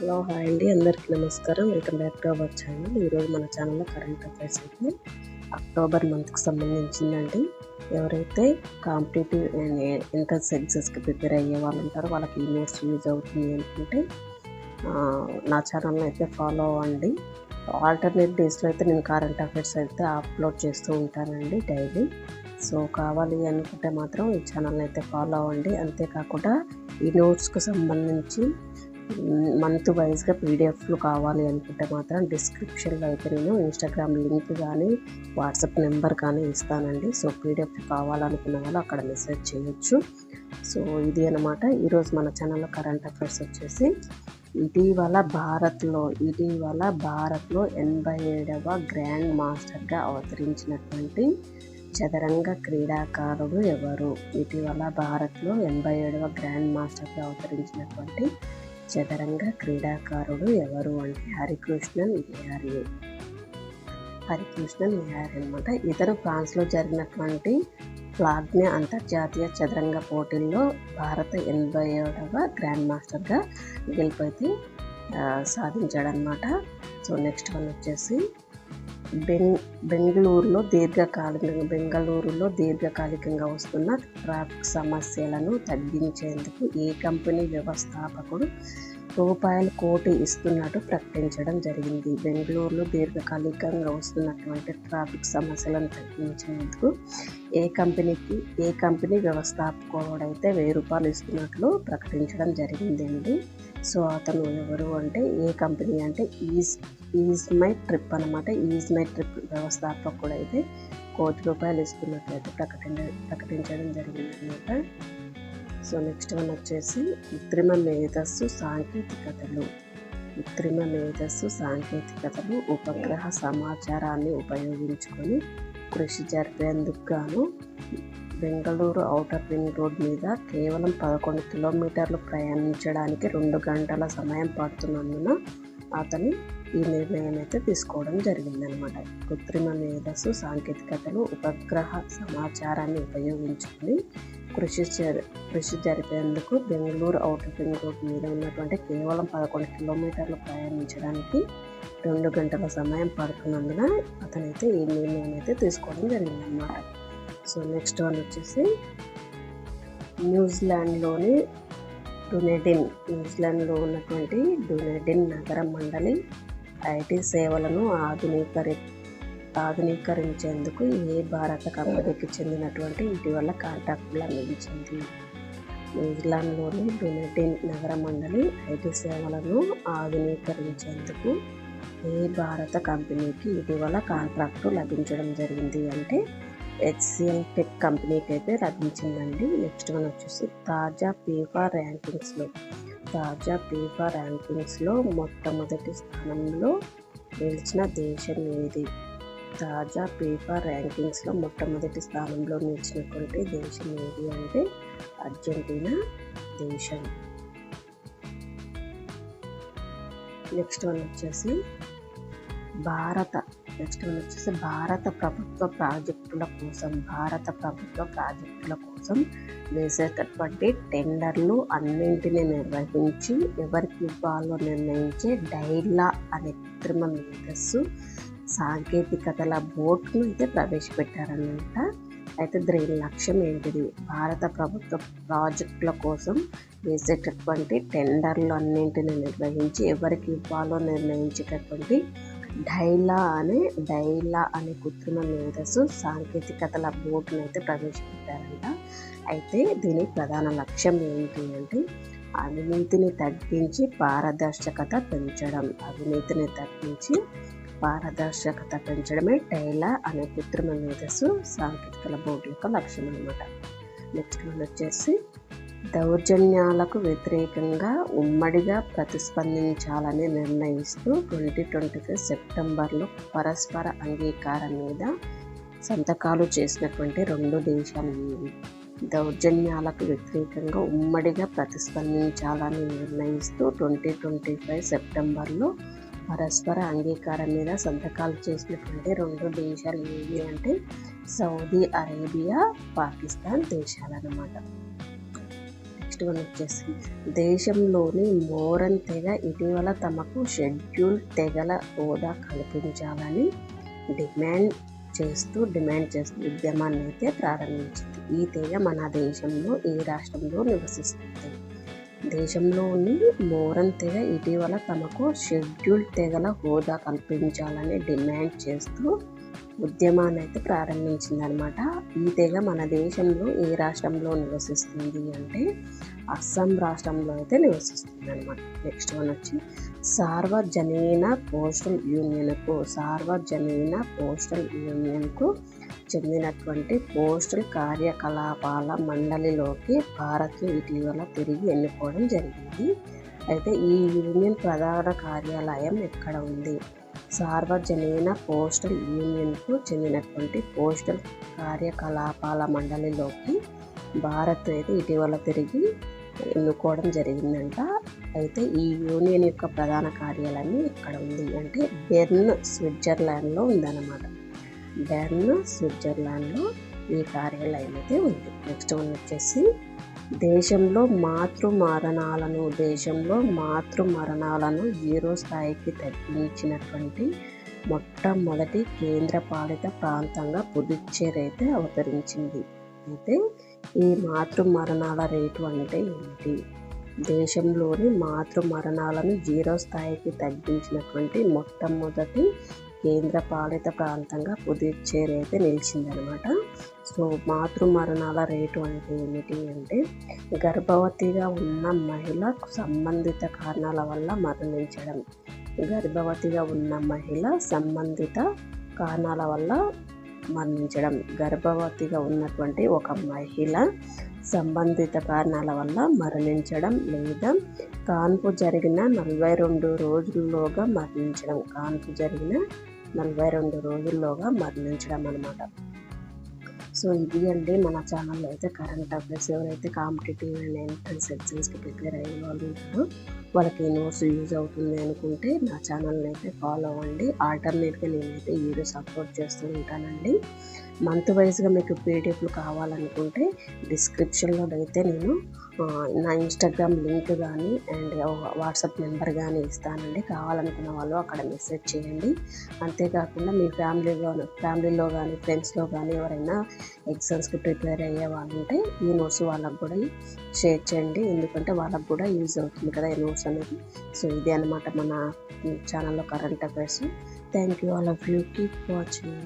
Hello hi అండి, అందరికీ నమస్కారం. Welcome back to our channel. ఈరోజు మన ఛానల్లో కరెంట్ అఫైర్స్ అయితే అక్టోబర్ మంత్కి సంబంధించిందండి. ఎవరైతే కాంపిటేటివ్ అండ్ ఎంట్రన్స్ ఎగ్జామ్స్కి ప్రిపేర్ అయ్యే వాళ్ళు ఉంటారో వాళ్ళకి ఈ నోట్స్ యూజ్ అవుతుంది అనుకుంటే నా ఛానల్ని అయితే ఫాలో అవ్వండి. ఆల్టర్నేట్ డేస్లో అయితే నేను కరెంట్ అఫైర్స్ అయితే అప్లోడ్ చేస్తూ ఉంటానండి డైలీ. సో కావాలి అనుకుంటే మాత్రం ఈ ఛానల్ని అయితే ఫాలో అవ్వండి. అంతేకాకుండా ఈ నోట్స్కి సంబంధించి మంత్ వైజ్గా పీడిఎఫ్లు కావాలి అనుకుంటే మాత్రం డిస్క్రిప్షన్లో అయితే నేను ఇన్స్టాగ్రామ్ లింక్ కానీ వాట్సాప్ నెంబర్ కానీ ఇస్తానండి. సో పీడిఎఫ్ కావాలనుకున్న వాళ్ళు అక్కడ మెసేజ్ చేయొచ్చు. సో ఇది అన్నమాట ఈరోజు మన ఛానల్లో కరెంట్ అఫైర్స్ వచ్చేసి ఇటీవల భారత్లో 87వ గ్రాండ్ మాస్టర్గా అవతరించినటువంటి చదరంగ క్రీడాకారుడు ఎవరు? ఇటీవల భారత్లో 87వ గ్రాండ్ మాస్టర్గా అవతరించినటువంటి చదరంగ క్రీడాకారుడు ఎవరు అంటే హరికృష్ణన్ నిహారియే అనమాట. ఇతను ఫ్రాన్స్లో జరిగినటువంటి ఫ్లాగ్నే అంతర్జాతీయ చదరంగ పోటీల్లో భారత 87వ గ్రాండ్ మాస్టర్గా గెలుపైతే సాధించాడనమాట. సో నెక్స్ట్ వన్ వచ్చేసి బెంగళూరులో దీర్ఘకాలికంగా వస్తున్న ట్రాఫిక్ సమస్యలను తగ్గించేందుకు ఏ కంపెనీ వ్యవస్థాపకుడు రూపాయలు 1 కోటి ఇస్తున్నట్టు ప్రకటించడం జరిగింది. బెంగళూరులో దీర్ఘకాలికంగా వస్తున్నటువంటి ట్రాఫిక్ సమస్యలను తగ్గించేందుకు ఏ కంపెనీ వ్యవస్థాపకుడైతే 1000 రూపాయలు ఇస్తున్నట్లు ప్రకటించడం జరిగిందండి. సో అతను ఎవరు అంటే ఏ కంపెనీ అంటే ఈజ్ మై ట్రిప్ అనమాట. ఈజ్ మై ట్రిప్ వ్యవస్థాపకుడైతే 1 కోటి రూపాయలు ఇస్తున్నట్లయితే ప్రకటించడం జరిగింది అనమాట. సో నెక్స్ట్ వన్ వచ్చేసి కృత్రిమ మేధస్సు సాంకేతికతలు ఉపగ్రహ సమాచారాన్ని ఉపయోగించుకొని కృషి జరిపేందుకు గాను బెంగళూరు ఔటర్ రింగ్ రోడ్ మీద కేవలం 11 కిలోమీటర్లు ప్రయాణించడానికి 2 గంటల సమయం పడుతున్నందున అతను ఈ నిర్ణయం అయితే తీసుకోవడం జరిగిందనమాట. కృత్రిమ మేధస్సు సాంకేతికతలు ఉపగ్రహ సమాచారాన్ని ఉపయోగించుకొని కృషి జరిపేందుకు బెంగళూరు ఔటర్ రింగ్ రోడ్ మీద ఉన్నటువంటి కేవలం 11 కిలోమీటర్లు ప్రయాణించడానికి 2 గంటల సమయం పడుతున్నందున అతనైతే ఈ నిర్ణయం అయితే తీసుకోవడం జరిగిందనమాట. సో నెక్స్ట్ వన్ వచ్చేసి న్యూజిలాండ్లో ఉన్నటువంటి డునెడిన్ నగర మండలి ఐటీ సేవలను ఆధునీకరించేందుకు ఏ భారత కంపెనీకి చెందినటువంటి ఇటీవల కాంట్రాక్టులు అందించింది? న్యూజిలాండ్లోని డునెడిన్ నగర మండలి ఐటీ సేవలను ఆధునీకరించేందుకు ఏ భారత కంపెనీకి ఇటీవల కాంట్రాక్టు లభించడం జరిగింది అంటే హెచ్సిఎల్ టెక్ కంపెనీకి అయితే లభించిందండి. నెక్స్ట్ వన్ వచ్చేసి తాజా ఫీఫా ర్యాంకింగ్స్లో మొట్టమొదటి స్థానంలో నిలిచిన దేశం ఏది? తాజా ఫీఫా ర్యాంకింగ్స్లో మొట్టమొదటి స్థానంలో నిలిచినటువంటి దేశం ఏది అంటే అర్జెంటీనా దేశం. నెక్స్ట్ వన్ వచ్చేసి భారత ప్రభుత్వ ప్రాజెక్టుల కోసం వేసేటటువంటి టెండర్లు అన్నింటినీ నిర్వహించి ఎవరికి ఇవ్వాలో నిర్ణయించే డైలా అనే కృత్రిమ మేధస్సు సాంకేతికతల బోర్డును అయితే ప్రవేశపెట్టారన్నమాట. అయితే దీని లక్ష్యం ఏంటిది? భారత ప్రభుత్వ ప్రాజెక్టుల కోసం వేసేటటువంటి టెండర్లు అన్నింటినీ నిర్వహించి ఎవరికి ఇవ్వాలో నిర్ణయించేటటువంటి డైలా అనే కృత్రిమ మేధస్సు సాంకేతికతల బోర్డును అయితే ప్రవేశపెట్టారంట. అయితే దీని ప్రధాన లక్ష్యం ఏంటి అంటే అవినీతిని తగ్గించి పారదర్శకత పెంచడమే డైలా అనే కృత్రిమ మేధస్సు సాంకేతికల బోర్డు యొక్క లక్ష్యం అన్నమాట. నెక్స్ట్ వన్ వచ్చేసి దౌర్జన్యాలకు వ్యతిరేకంగా ఉమ్మడిగా ప్రతిస్పందించాలని నిర్ణయిస్తూ 2025 సెప్టెంబర్లో పరస్పర అంగీకారం మీద సంతకాలు చేసినటువంటి 2 దేశాలు ఏవి? దౌర్జన్యాలకు వ్యతిరేకంగా ఉమ్మడిగా ప్రతిస్పందించాలని నిర్ణయిస్తూ 2025 సెప్టెంబర్లో పరస్పర అంగీకారం మీద సంతకాలు చేసినటువంటి 2 దేశాలు ఏవి అంటే సౌదీ అరేబియా, పాకిస్తాన్ దేశాలన్నమాట. నెక్స్ట్ నెక్స్ట్ వన్ వచ్చేసి దేశంలోని మోరన్ తెగ ఇటీవల తమకు షెడ్యూల్ తెగల హోదా కల్పించాలని డిమాండ్ చేస్తూ ఉద్యమాన్ని అయితే ప్రారంభించింది. ఈ తెగ మన దేశంలో ఏ రాష్ట్రంలో నివసిస్తుంది? దేశంలోని మోరన్ తెగ ఇటీవల తమకు షెడ్యూల్ తెగల హోదా కల్పించాలని డిమాండ్ చేస్తూ ఉద్యమాన్ని అయితే ప్రారంభించింది అనమాట. ఈ తెగ మన దేశంలో ఏ రాష్ట్రంలో నివసిస్తుంది అంటే అస్సాం రాష్ట్రంలో అయితే నివసిస్తుంది అనమాట. నెక్స్ట్ వన్ వచ్చి సార్వజనీన పోస్టల్ యూనియన్కు చెందినటువంటి పోస్టల్ కార్యకలాపాల మండలిలోకి భారత్ను ఇటీవల తిరిగి ఎన్నుకోవడం జరిగింది. అయితే ఈ యూనియన్ ప్రధాన కార్యాలయం ఎక్కడ ఉంది? సార్వజనీన పోస్టల్ యూనియన్కు చెందినటువంటి పోస్టల్ కార్యకలాపాల మండలిలోకి భారత్ అయితే ఇటీవల తిరిగి ఎన్నుకోవడం జరిగిందంట. అయితే ఈ యూనియన్ యొక్క ప్రధాన కార్యాలయం ఎక్కడ ఉంది అంటే బెర్న్, స్విట్జర్లాండ్లో ఉందన్నమాట. బెర్న్, స్విట్జర్లాండ్లో ఈ కార్యాలయం అయితే ఉంది. నెక్స్ట్ వన్ వచ్చేసి దేశంలో మాతృ మరణాలను 0 స్థాయికి తగ్గించినటువంటి మొట్టమొదటి కేంద్రపాలిత ప్రాంతంగా పుదుచ్చేరి అయితే అవతరించింది. అయితే ఈ మాతృ మరణాల రేటు అంటే ఏమిటి? దేశంలోని మాతృ మరణాలను 0 స్థాయికి తగ్గించినటువంటి మొట్టమొదటి కేంద్రపాలిత ప్రాంతంగా పుదుచ్చేరి అయితే నిలిచిందనమాట. సో మాతృ మరణాల రేటు అంటే ఏమిటి అంటే గర్భవతిగా ఉన్న మహిళ సంబంధిత కారణాల వల్ల మరణించడం. గర్భవతిగా ఉన్నటువంటి ఒక మహిళ సంబంధిత కారణాల వల్ల మరణించడం లేదా కాన్పు జరిగిన 42 రోజుల్లోగా మరణించడం అన్నమాట. సో ఇది అండి మన ఛానల్లో అయితే కరెంట్ అఫైర్స్. ఎవరైతే కాంపిటేటివ్ అండ్ ఎంట్రన్స్ ఎగ్జామ్స్కి ప్రిపేర్ అయ్యే వాళ్ళు ఉంటారో వాళ్ళకి నోట్స్ యూజ్ అవుతుంది అనుకుంటే నా ఛానల్ని అయితే ఫాలో అవ్వండి. ఆల్టర్నేట్గా నేనైతే వీడియోస్ అప్లోడ్ చేస్తూ ఉంటానండి. మంత్ వైజ్గా మీకు పీడిఎఫ్లు కావాలనుకుంటే డిస్క్రిప్షన్లో అయితే నేను నా ఇన్స్టాగ్రామ్ లింక్ కానీ అండ్ వాట్సాప్ నెంబర్ కానీ ఇస్తానండి. కావాలనుకున్న వాళ్ళు అక్కడ మెసేజ్ చేయండి. అంతేకాకుండా మీ ఫ్యామిలీలో కానీ ఫ్రెండ్స్లో కానీ ఎవరైనా ఎగ్జామ్స్కి ప్రిపేర్ అయ్యే వాళ్ళు ఉంటే ఈ నోట్స్ వాళ్ళకు కూడా షేర్ చేయండి. ఎందుకంటే వాళ్ళకు కూడా యూజ్ అవుతుంది కదా ఈ నోట్స్ అనేది. సో ఇదే అనమాట మన ఛానల్లో current affairs. Thank you all of you. Keep watching.